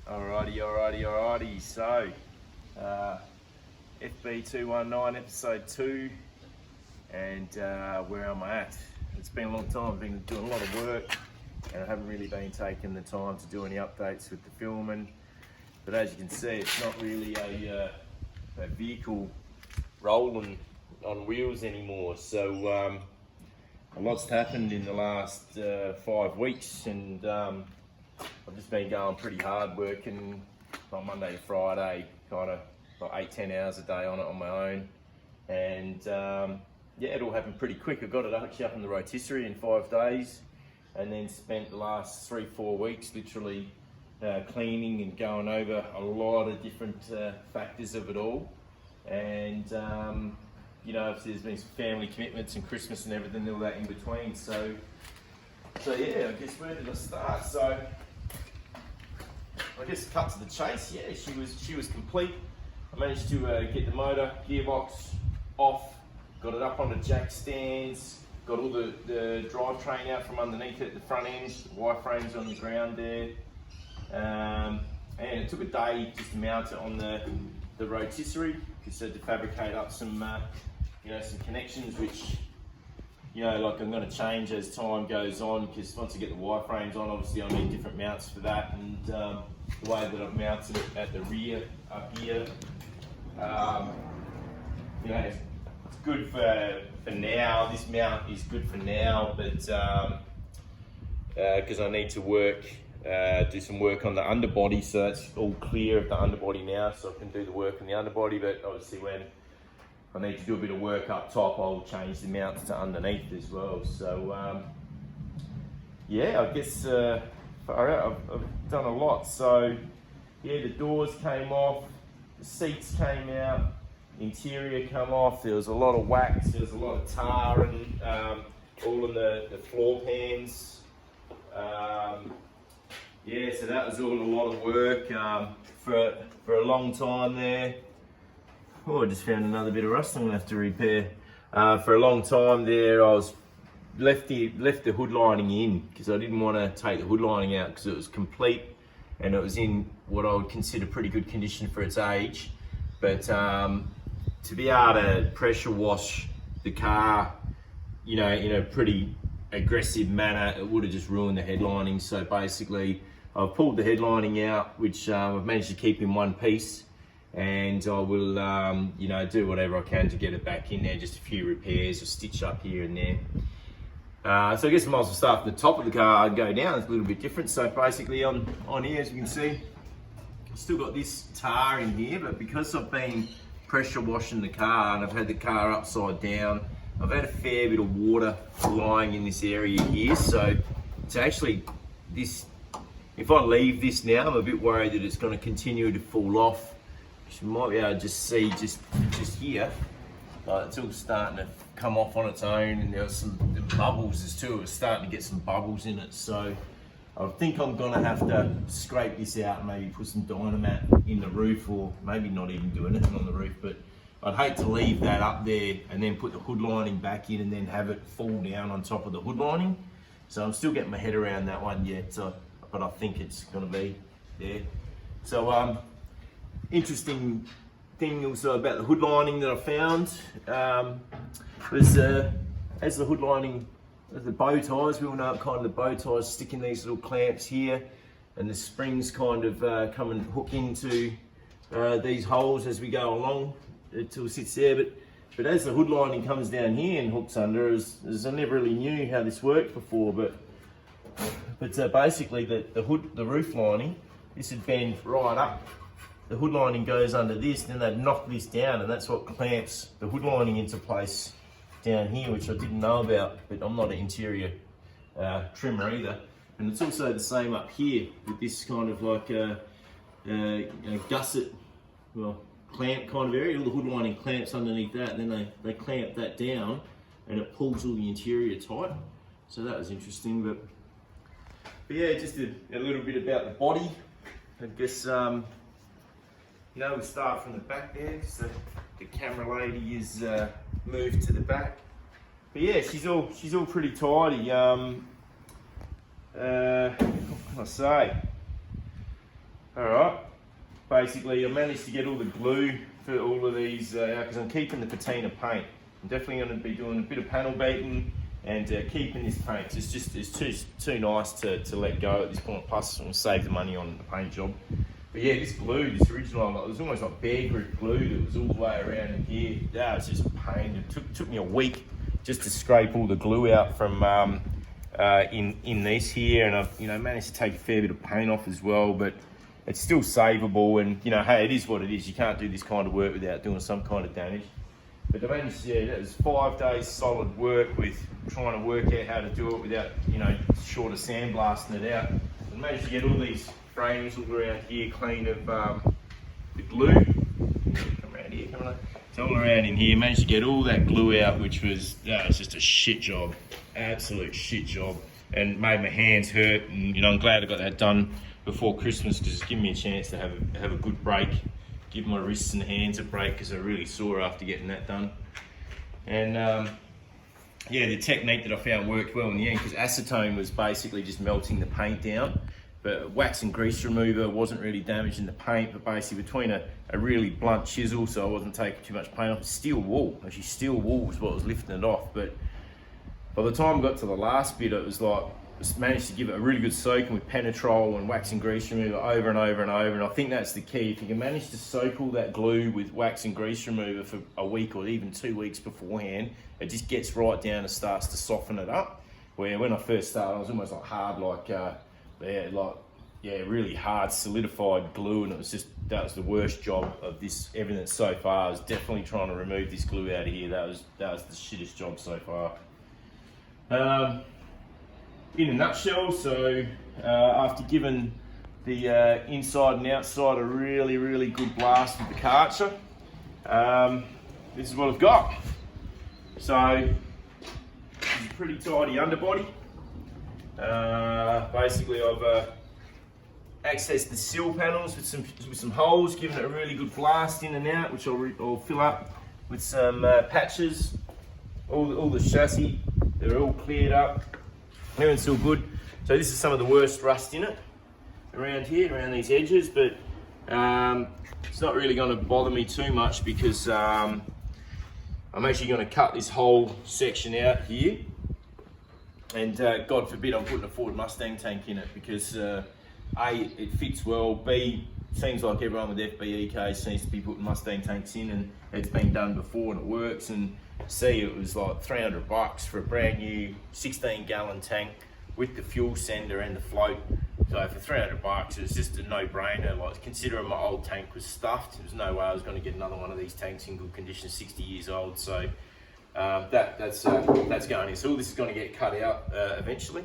Alrighty. So, Fb219 episode 2, and where am I at? It's been a long time. I've been doing a lot of work, and I haven't really been taking the time to do any updates with the filming. But as you can see, it's not really a vehicle rolling on wheels anymore. So a lot's happened in the last 5 weeks, and I've just been going pretty hard, working on Monday to Friday, kind of like 8-10 hours a day on it on my own. And yeah, it all happened pretty quick. I got it actually up in the rotisserie in 5 days, and then spent the last 3-4 weeks literally cleaning and going over a lot of different factors of it all. And you know, there's been some family commitments and Christmas and everything, all that in between. So yeah, I guess where did I start? So I guess cut to the chase. Yeah, she was complete. I managed to get the motor, gearbox off, got it up on the jack stands, got all the drivetrain out from underneath it at the front end, the wireframes on the ground there. And it took a day just to mount it on the rotisserie, because I had to fabricate up some you know, some connections, which, you know, like I'm going to change as time goes on, because once I get the wireframes on, obviously I need different mounts for that. And the way that I've mounted it at the rear up here, you know, it's good for now. This mount is good for now, but because I need to do some work on the underbody, so that's all clear of the underbody now, so I can do the work on the underbody. But obviously when I need to do a bit of work up top, I'll change the mounts to underneath as well. So yeah, I guess I've done a lot. So yeah, the doors came off, the seats came out, interior come off. There was a lot of wax, there was a lot of tar and all in the floor pans. Yeah, so that was all a lot of work for a long time there. Oh, I just found another bit of rust I'm gonna have to repair. For a long time there, I was left the hood lining in, because I didn't want to take the hood lining out, because it was complete and it was in what I would consider pretty good condition for its age. But to be able to pressure wash the car, you know, in a pretty aggressive manner, it would have just ruined the headlining. So basically, I've pulled the headlining out, which I've managed to keep in one piece, and I will, you know, do whatever I can to get it back in there. Just a few repairs, a stitch up here and there. So I guess I might as well start from the top of the car and go down. It's a little bit different. So basically on here, as you can see, I've still got this tar in here, but because I've been pressure washing the car and I've had the car upside down, I've had a fair bit of water lying in this area here. So it's actually this, if I leave this now, I'm a bit worried that it's going to continue to fall off. You might be able to just see just here, it's all starting to come off on its own, and there's some bubbles as too. It's starting to get some bubbles in it. So I think I'm going to have to scrape this out and maybe put some Dynamat in the roof, or maybe not even do anything on the roof. But I'd hate to leave that up there and then put the hood lining back in and then have it fall down on top of the hood lining. So I'm still getting my head around that one yet, but I think it's going to be there. So interesting thing also about the hood lining that I found was as the hood lining, the bow ties, we all know kind of the bow ties stick in these little clamps here, and the springs kind of come and hook into these holes as we go along until it sits there. But as the hood lining comes down here and hooks under, as I never really knew how this worked before, but basically the roof lining, this would bend right up. The hood lining goes under this, then they'd knock this down, and that's what clamps the hood lining into place down here, which I didn't know about, but I'm not an interior trimmer either. And it's also the same up here with this kind of like a gusset, well, clamp kind of area. All the hood lining clamps underneath that, and then they clamp that down, and it pulls all the interior tight. So that was interesting. But yeah, just a little bit about the body. I guess you know, we'll start from the back there, because the camera lady is moved to the back. But yeah, she's all pretty tidy. What can I say? All right. basically I managed to get all the glue for all of these out because I'm keeping the patina paint. I'm definitely going to be doing a bit of panel beating and keeping this paint. It's too nice to let go at this point. Plus, I'm going to save the money on the paint job. But yeah, this glue, this original, it was almost like bear grip glue that was all the way around in here. That was just a pain. It took me a week just to scrape all the glue out from in this here, and I've managed to take a fair bit of paint off as well. But it's still savable, and hey, it is what it is. You can't do this kind of work without doing some kind of damage. But I managed, that was 5 days solid work with trying to work out how to do it without, short of sandblasting it out. I managed to get all these frames all around here clean of the glue. Come around here, come on. It's all around in here. Managed to get all that glue out, which was just a shit job, absolute shit job, and made my hands hurt. And I'm glad I got that done before Christmas because it's given me a chance to have a good break. Give my wrists and hands a break because I really sore after getting that done. And the technique that I found worked well in the end because acetone was basically just melting the paint down, but wax and grease remover wasn't really damaging the paint, but basically between a really blunt chisel, so I wasn't taking too much paint off, steel wool. Actually, steel wool was what was lifting it off. But by the time I got to the last bit, it was like, managed to give it a really good soaking with penetrol and wax and grease remover over and over and over. And I think that's the key. If you can manage to soak all that glue with wax and grease remover for a week or even 2 weeks beforehand, it just gets right down and starts to soften it up. Where when I first started, I was almost like hard, really hard solidified glue, and that was the worst job of everything so far. I was definitely trying to remove this glue out of here. That was the shittest job so far. In a nutshell, so after giving the inside and outside a really, really good blast with the Karcher, this is what I've got. So, it's a pretty tidy underbody. Basically, I've accessed the sill panels with some holes, giving it a really good blast in and out, which I'll fill up with some patches. All the chassis, they're all cleared up. Everything's still good. So this is some of the worst rust in it around here, around these edges, but it's not really going to bother me too much because I'm actually going to cut this whole section out here, and God forbid I'm putting a Ford Mustang tank in it because A, it fits well, B, seems like everyone with FB seems to be putting Mustang tanks in, and it's been done before and it works, and C, it was like $300 for a brand new 16-gallon tank with the fuel sender and the float. So for $300, it's just a no-brainer. Like, considering my old tank was stuffed, there was no way I was going to get another one of these tanks in good condition, 60 years old. So that's going in. So all this is going to get cut out eventually.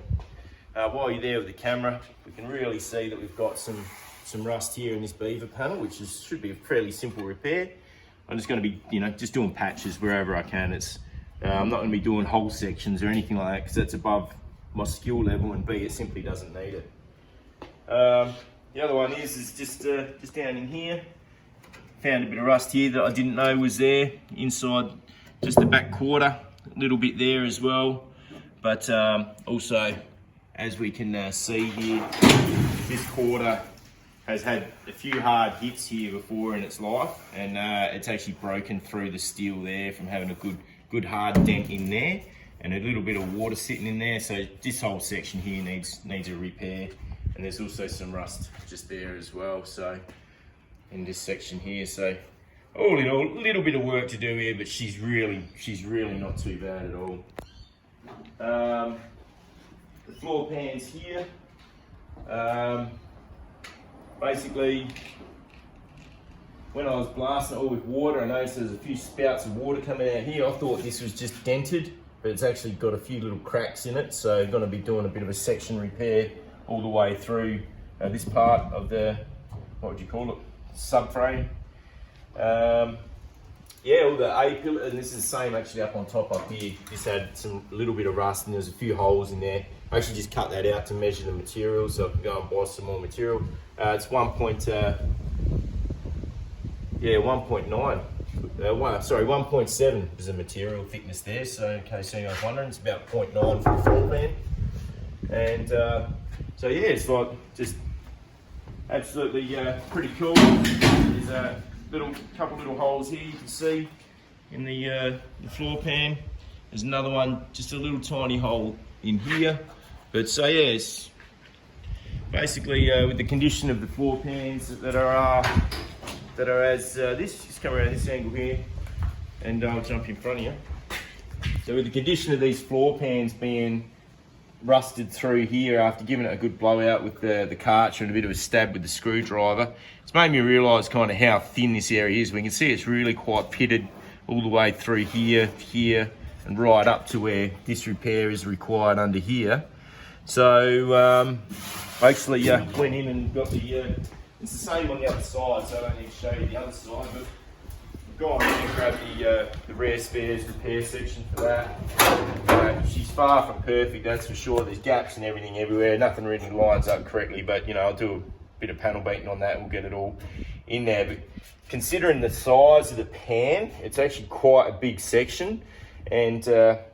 While you're there with the camera, we can really see that we've got some rust here in this beaver panel, which should be a fairly simple repair. I'm just going to be, just doing patches wherever I can. I'm not going to be doing whole sections or anything like that because that's above my skill level, and B, it simply doesn't need it. The other one is just down in here. Found a bit of rust here that I didn't know was there inside just the back quarter, a little bit there as well. But also, as we can see here, this quarter has had a few hard hits here before in its life, and it's actually broken through the steel there from having a good hard dent in there and a little bit of water sitting in there. So this whole section here needs a repair, and there's also some rust just there as well. So in this section here, so all in all, a little bit of work to do here, but she's really not too bad at all. The floor pans here. Basically, when I was blasting it all with water, I noticed there's a few spouts of water coming out here. I thought this was just dented, but it's actually got a few little cracks in it. So I'm going to be doing a bit of a section repair all the way through this part of the, what would you call it, subframe. All the A-pillar, and this is the same actually up on top up here. This had a little bit of rust and there's a few holes in there. I actually just cut that out to measure the material so I can go and buy some more material. It's 1.7 is the material thickness there. So in case anyone's wondering, it's about 0.9 for the floor pan. And so yeah, it's like just absolutely pretty cool. There's a couple little holes here you can see in the floor pan. There's another one, just a little tiny hole in here. But so yeah, it's basically with the condition of the floor pans that are as this, just come around this angle here, and I'll jump in front of you. So with the condition of these floor pans being rusted through here after giving it a good blowout with the Karcher and a bit of a stab with the screwdriver, it's made me realise kind of how thin this area is. We can see it's really quite pitted all the way through here, and right up to where this repair is required under here. So actually went in and got the, it's the same on the other side, so I don't need to show you the other side, but I've gone in and grabbed the rare spares repair section for that. She's far from perfect, that's for sure. There's gaps and everything everywhere. Nothing really lines up correctly, but you know, I'll do a bit of panel beating on that. We'll get it all in there. But considering the size of the pan, it's actually quite a big section. And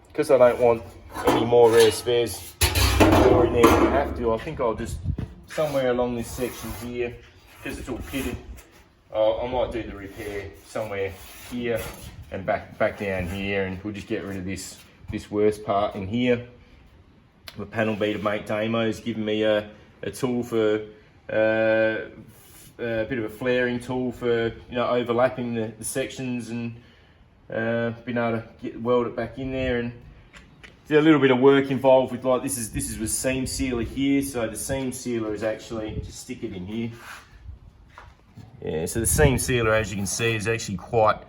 because I don't want any more rare spares more in there than I have to, I think I'll just, somewhere along this section here, because it's all pitted, I might do the repair somewhere here and back down here, and we'll just get rid of this worst part in here. The panel beater mate Damo's given me a tool for a bit of a flaring tool for, you know, overlapping the sections, and been able to weld it back in there. And there's a little bit of work involved with, like, this is with seam sealer here, so the seam sealer is actually, just stick it in here. Yeah, so the seam sealer, as you can see, is actually quite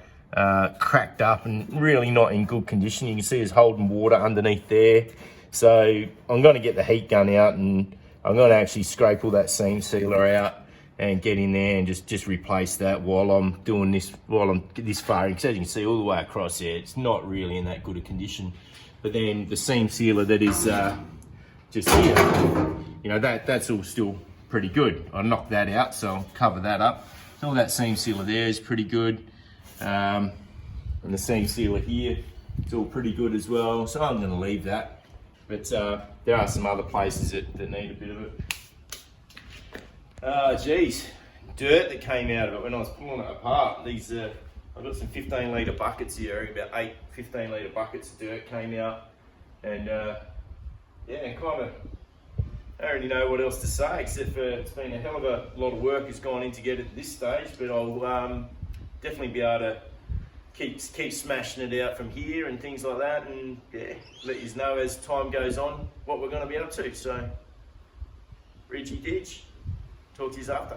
cracked up and really not in good condition. You can see there's holding water underneath there. So I'm going to get the heat gun out, and I'm going to actually scrape all that seam sealer out and get in there and just replace that while I'm doing this, while I'm this far. Because as you can see, all the way across there, it's not really in that good a condition. But then the seam sealer that is just here, you know, that's all still pretty good. I knocked that out, so I'll cover that up. So all that seam sealer there is pretty good. And the seam sealer here, it's all pretty good as well. So I'm going to leave that. But there are some other places that need a bit of it. Geez, dirt that came out of it when I was pulling it apart. These, I've got some 15 litre buckets here, about 8 15 litre buckets of dirt came out. And yeah, kind of, I don't really know what else to say, except for it's been a hell of a lot of work has gone in to get it to this stage, but I'll definitely be able to keep smashing it out from here and things like that, and yeah, let you know as time goes on what we're going to be up to. So, Reggie Ditch, talk to you after.